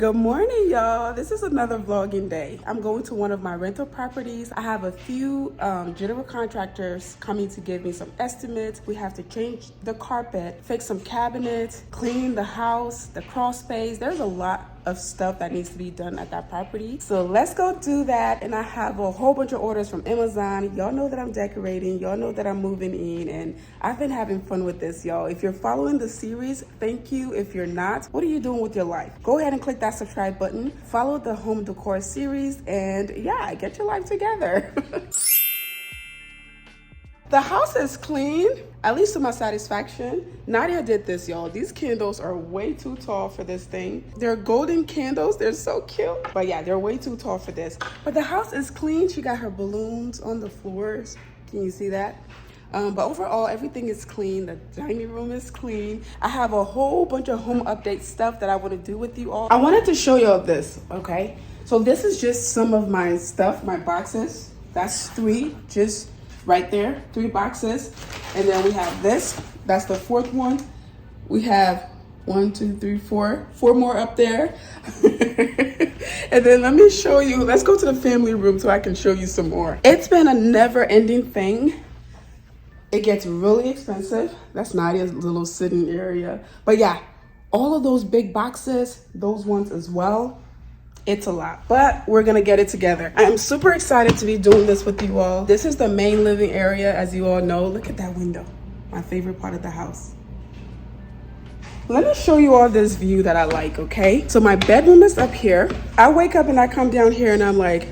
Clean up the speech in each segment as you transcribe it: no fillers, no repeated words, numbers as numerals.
Good morning, y'all. This is another vlogging day. I'm going to one of my rental properties. I have a few general contractors coming to give me some estimates. We have to change the carpet, fix some cabinets, clean the house, the crawl space. There's a lot of stuff that needs to be done at that property. So let's go do that. And I have a whole bunch of orders from Amazon. Y'all know that I'm decorating. Y'all know that I'm moving in, and I've been having fun with this, y'all. If you're following the series, thank you. If you're not, what are you doing with your life? Go ahead and click that subscribe button. Follow the home decor series, and yeah, get your life together. The house is clean, at least to my satisfaction. Nadia did this, y'all. These candles are way too tall for this thing. They're golden candles. They're so cute. But yeah, they're way too tall for this. But the house is clean. She got her balloons on the floors. Can you see that? But overall, everything is clean. The dining room is clean. I have a whole bunch of home update stuff that I want to do with you all. I wanted to show y'all this, okay? So this is just some of my stuff, my boxes. That's 3, just right there, 3 boxes. And then we have this, that's the 4th one. We have 1, 2, 3, 4 more up there. And then let me show you, let's go to the family room so I can show you some more. It's been a never-ending thing. It gets really expensive. That's Nadia's little sitting area. But yeah, all of those big boxes, those ones as well. It's a lot, but we're gonna get it together. I am super excited to be doing this with you all. This is the main living area, as you all know. Look at that window, my favorite part of the house. Let me show you all this view that I like, okay? So my bedroom is up here. I wake up and I come down here and I'm like,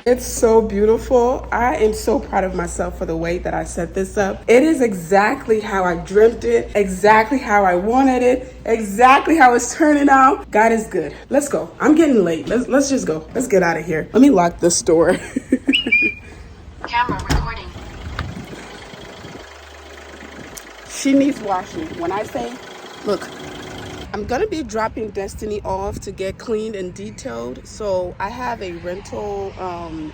it's so beautiful. I am so proud of myself for the way that I set this up. It is exactly how I dreamt it, exactly how I wanted it, exactly how it's turning out. God is good. Let's go. I'm getting late. Let's just go. Let's get out of here. Let me lock this door. Camera recording. She needs washing. When I say, look, I'm gonna be dropping Destiny off to get cleaned and detailed. So I have a rental, I'm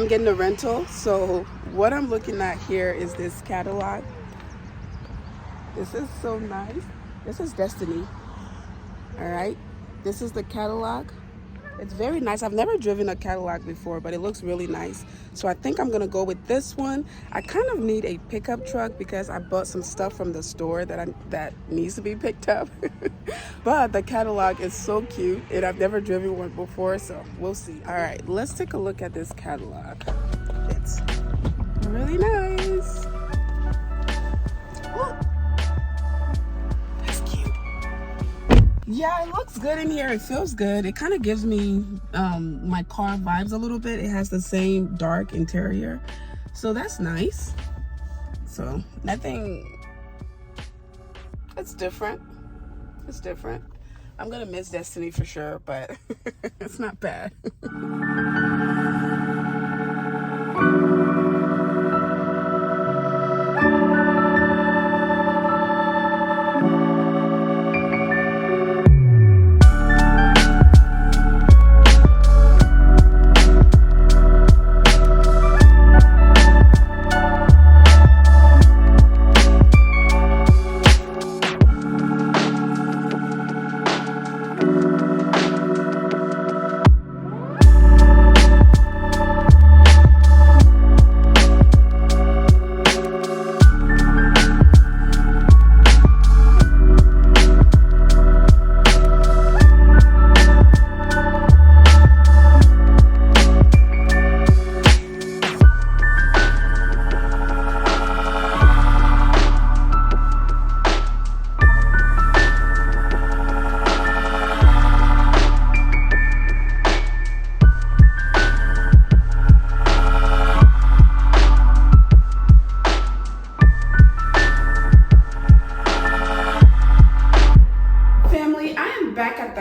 getting a rental. So what I'm looking at here is this catalog. This is so nice. This is Destiny. All right. This is the catalog. It's very nice. I've never driven a Cadillac before, but it looks really nice. So I think I'm gonna go with this one. I kind of need a pickup truck because I bought some stuff from the store that needs to be picked up. But the Cadillac is so cute, and I've never driven one before, so we'll see. All right, let's take a look at this Cadillac. It's really nice. Look. Yeah, it looks good in here. It feels good. It kind of gives me my car vibes a little bit. It has the same dark interior, so that's nice. So nothing, it's different. It's different. I'm gonna miss Destiny for sure, but it's not bad.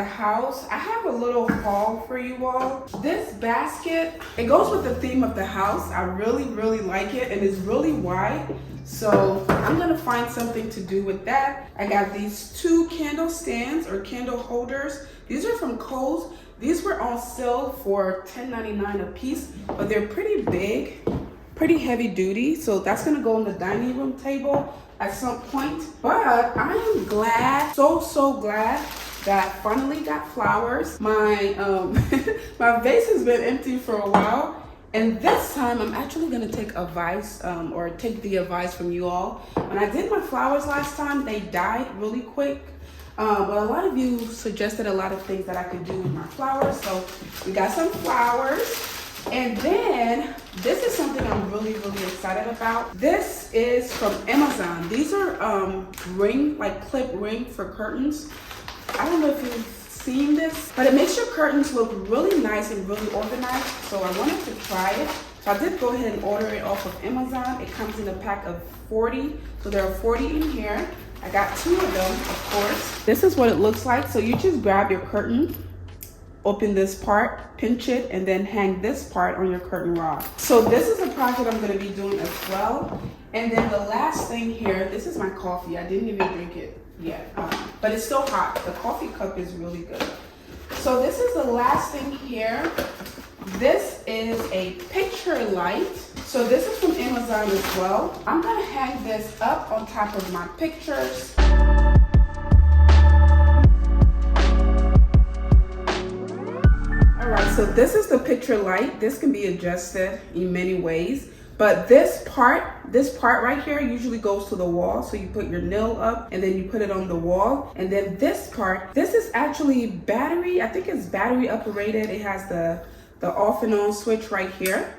House, I have a little haul for you all. This basket, it goes with the theme of the house. I really like it, and it's really wide, so I'm gonna find something to do with that. I got these 2 candle stands or candle holders. These are from Kohl's. These were on sale for $10.99 a piece, but they're pretty big, pretty heavy duty, so that's gonna go on the dining room table. at some point. But I am glad, so glad that I finally got flowers. My my vase has been empty for a while. And this time I'm actually gonna take advice or take the advice from you all. When I did my flowers last time, they died really quick. But a lot of you suggested a lot of things that I could do with my flowers. So we got some flowers. And then this is something I'm really excited about. This is from Amazon. These are clip ring for curtains. I don't know if you've seen this, but it makes your curtains look really nice and really organized. So I wanted to try it. So I did go ahead and order it off of Amazon. It comes in a pack of 40. So there are 40 in here. I got 2 of them, of course. This is what it looks like. So you just grab your curtain, open this part, pinch it, and then hang this part on your curtain rod. So this is a project I'm gonna be doing as well. And then the last thing here, this is my coffee. I didn't even drink it yet, but it's still hot. The coffee cup is really good. So this is the last thing here. This is a picture light. So this is from Amazon as well. I'm gonna hang this up on top of my pictures. All right, so this is the picture light. This can be adjusted in many ways. But this part right here usually goes to the wall. So you put your nail up and then you put it on the wall. And then this part, this is actually battery. I think it's battery operated. It has the off and on switch right here.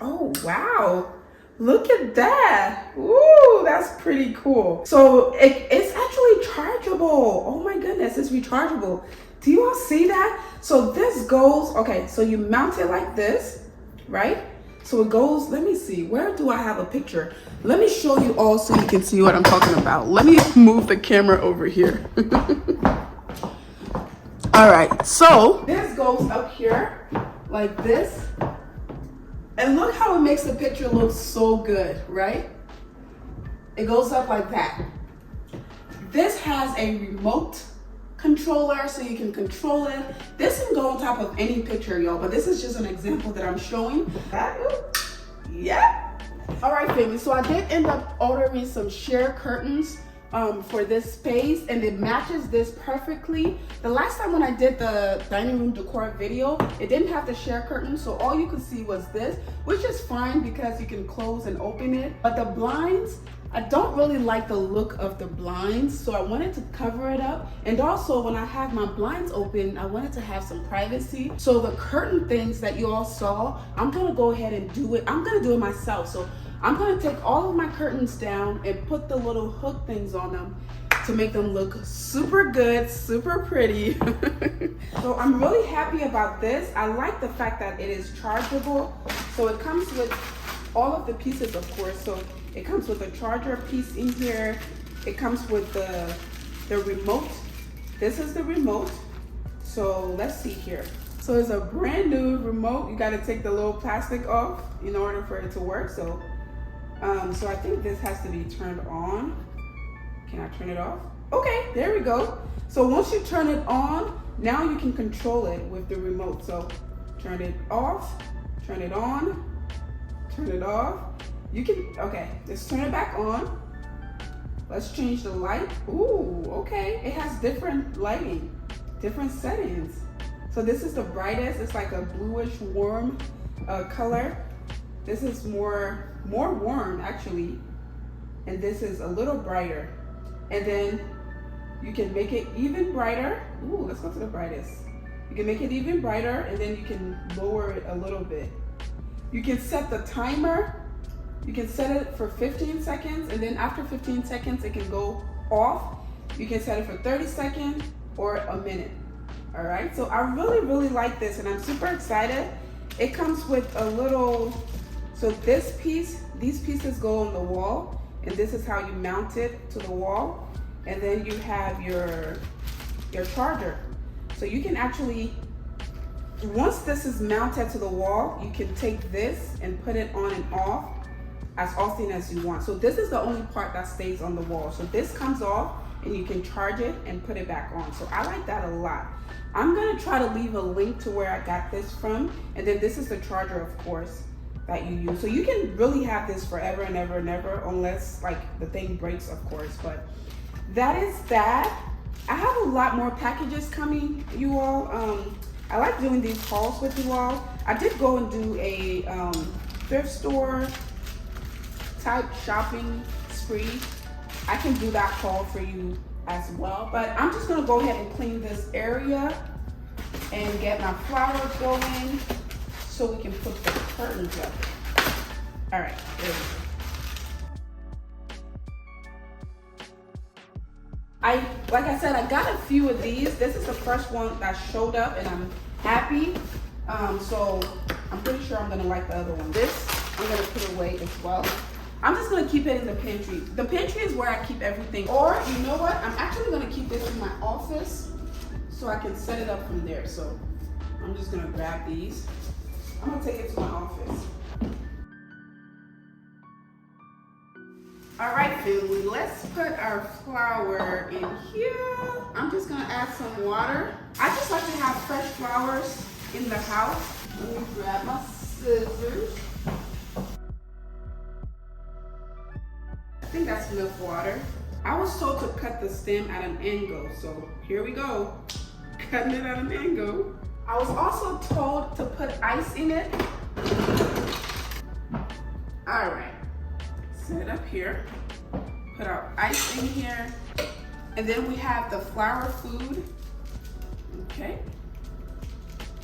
Oh, wow. Look at that. Ooh, that's pretty cool. So it's actually chargeable. Oh my goodness, it's rechargeable. Do you all see that? So this goes, okay, so you mount it like this, right? So it goes, let me see, where do I have a picture? Let me show you all so you can see what I'm talking about. Let me move the camera over here. All right, so this goes up here like this. And look how it makes the picture look so good, right? It goes up like that. This has a remote controller so you can control it. This can go on top of any picture, y'all, but this is just an example that I'm showing. Yeah. All right, family, so I did end up ordering some sheer curtains for this space, and it matches this perfectly. The last time when I did the dining room decor video, it didn't have the sheer curtain, so all you could see was this, which is fine because you can close and open it. But the blinds, I don't really like the look of the blinds, so I wanted to cover it up. And also when I have my blinds open, I wanted to have some privacy. So the curtain things that you all saw, I'm gonna go ahead and do it. I'm gonna do it myself. So I'm gonna take all of my curtains down and put the little hook things on them to make them look super good, super pretty. So I'm really happy about this. I like the fact that it is chargeable. So it comes with all of the pieces, of course. So it comes with a charger piece in here. It comes with the remote. This is the remote. So let's see here. So it's a brand new remote. You gotta take the little plastic off in order for it to work. So I think this has to be turned on. Can I turn it off? Okay, there we go. So once you turn it on, now you can control it with the remote. So turn it off, turn it on, turn it off. You can, okay, let's turn it back on. Let's change the light. Ooh, okay, it has different lighting, different settings. So this is the brightest. It's like a bluish warm color. This is more warm actually. And this is a little brighter. And then you can make it even brighter. Ooh, let's go to the brightest. You can make it even brighter and then you can lower it a little bit. You can set the timer. You can set it for 15 seconds and then after 15 seconds it can go off. You can set it for 30 seconds or a minute. All right, so I really like this and I'm super excited. It comes with a little, so this piece, these pieces go on the wall and this is how you mount it to the wall. And then you have your charger. So you can actually, once this is mounted to the wall, you can take this and put it on and off as often as you want. So this is the only part that stays on the wall. So this comes off and you can charge it and put it back on. So I like that a lot. I'm gonna try to leave a link to where I got this from. And then this is the charger, of course. that you use. So you can really have this forever and ever and ever, unless like the thing breaks, of course. But that is that. I have a lot more packages coming, you all. I like doing these hauls with you all. I did go and do a thrift store type shopping spree. I can do that haul for you as well. But I'm just gonna go ahead and clean this area and get my flowers going so we can put the curtains up. All right, there we go. Like I said, I got a few of these. This is the first one that showed up and I'm happy. So I'm pretty sure I'm gonna like the other one. This, I'm gonna put away as well. I'm just gonna keep it in the pantry. The pantry is where I keep everything. Or you know what? I'm actually gonna keep this in my office so I can set it up from there. So I'm just gonna grab these. I'm gonna take it to my office. All right, family, let's put our flower in here. I'm just gonna add some water. I just like to have fresh flowers in the house. Let me grab my scissors. I think that's enough water. I was told to cut the stem at an angle, so here we go. Cutting it at an angle. I was also told to put ice in it. All right. Set it up here, put our ice in here, and then we have the flower food. Okay,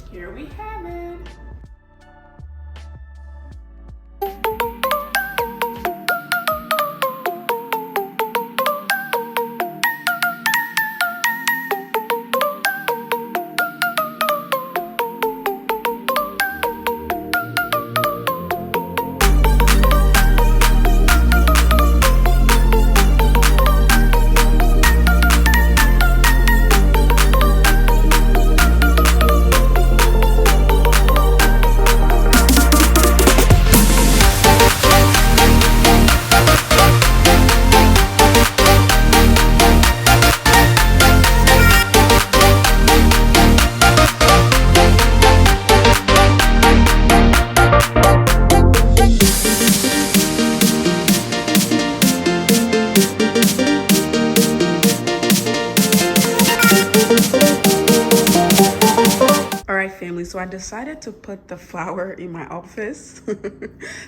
here we have it. Family, so I decided to put the flower in my office.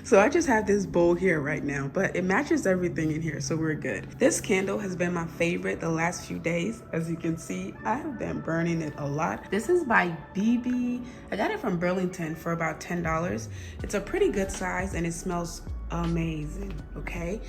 So I just have this bowl here right now, but it matches everything in here, so we're good. This candle has been my favorite the last few days. As you can see, I have been burning it a lot. This is by BB. I got it from Burlington for about $10. It's a pretty good size and it smells amazing. Okay,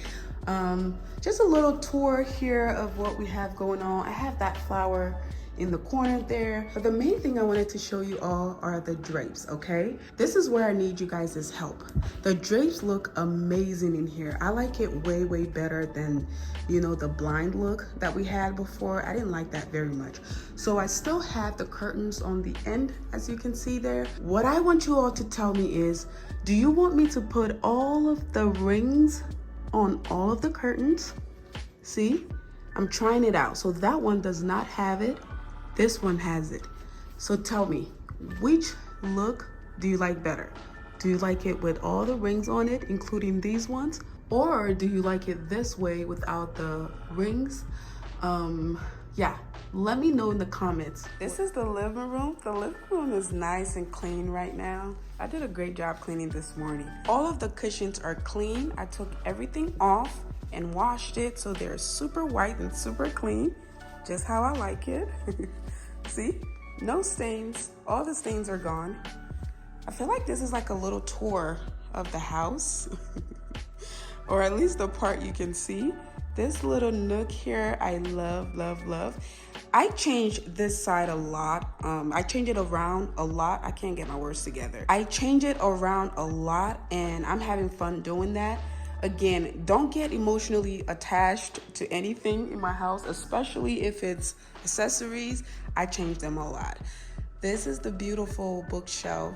just a little tour here of what we have going on. I have that flower in the corner there, but the main thing I wanted to show you all are the drapes. Okay, this is where I need you guys' help. The drapes look amazing in here. I like it way better than, you know, the blind look that we had before. I didn't like that very much, so I still have the curtains on the end, as you can see there. What I want you all to tell me is, do you want me to put all of the rings on all of the curtains? See, I'm trying it out. So that one does not have it. This one has it. So tell me, which look do you like better? Do you like it with all the rings on it, including these ones? Or do you like it this way without the rings? Yeah, let me know in the comments. This is the living room. The living room is nice and clean right now. I did a great job cleaning this morning. All of the cushions are clean. I took everything off and washed it, so they're super white and super clean, just how I like it. See, no stains. All the stains are gone. I feel like this is like a little tour of the house, or at least the part you can see. This little nook here, I love. I changed this side a lot. I change it around a lot. I can't get my words together. I change it around a lot, and I'm having fun doing that. Again, don't get emotionally attached to anything in my house, especially if it's accessories. I change them a lot. This is the beautiful bookshelf.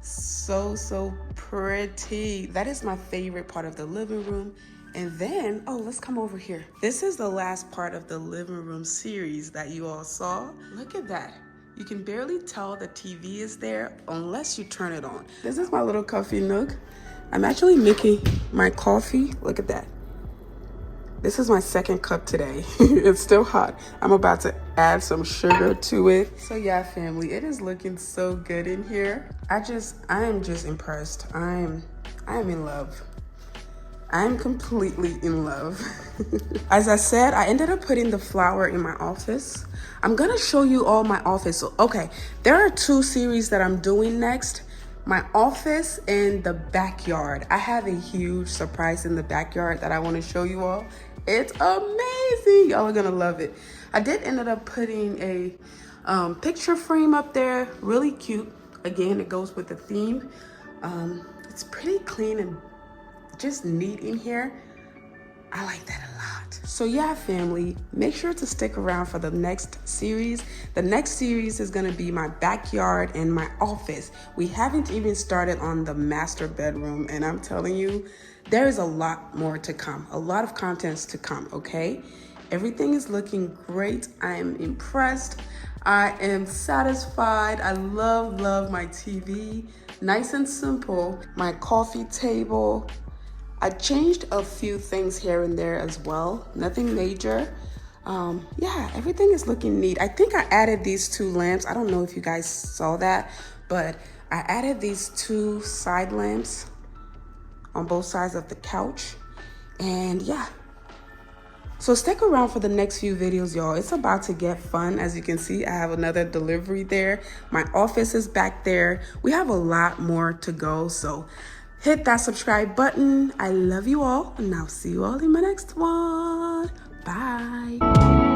So pretty. That is my favorite part of the living room. And then, oh, let's come over here. This is the last part of the living room series that you all saw. Look at that. You can barely tell the TV is there unless you turn it on. This is my little coffee nook. I'm actually making my coffee. Look at that. This is my second cup today. It's still hot. I'm about to add some sugar to it. So yeah, family, it is looking so good in here. I am just impressed. I am in love. I am completely in love. As I said, I ended up putting the flower in my office. I'm gonna show you all my office. So, okay, there are 2 series that I'm doing next. My office and the backyard. I have a huge surprise in the backyard that I want to show you all. It's amazing. Y'all are gonna love it. I did end up putting a picture frame up there, really cute. Again, it goes with the theme. It's pretty clean and just neat in here. I like that a lot. So yeah, family, make sure to stick around for the next series. The next series is gonna be my backyard and my office. We haven't even started on the master bedroom, and I'm telling you, there is a lot more to come, a lot of contents to come, okay? Everything is looking great. I am impressed. I am satisfied. I love my TV. Nice and simple. My coffee table. I changed a few things here and there as well. Nothing major. Yeah, everything is looking neat. I think I added these 2 lamps. I don't know if you guys saw that, but I added these 2 side lamps on both sides of the couch. And yeah. So stick around for the next few videos, y'all. It's about to get fun. As you can see, I have another delivery there. My office is back there. We have a lot more to go, so hit that subscribe button. I love you all, and I'll see you all in my next one. Bye.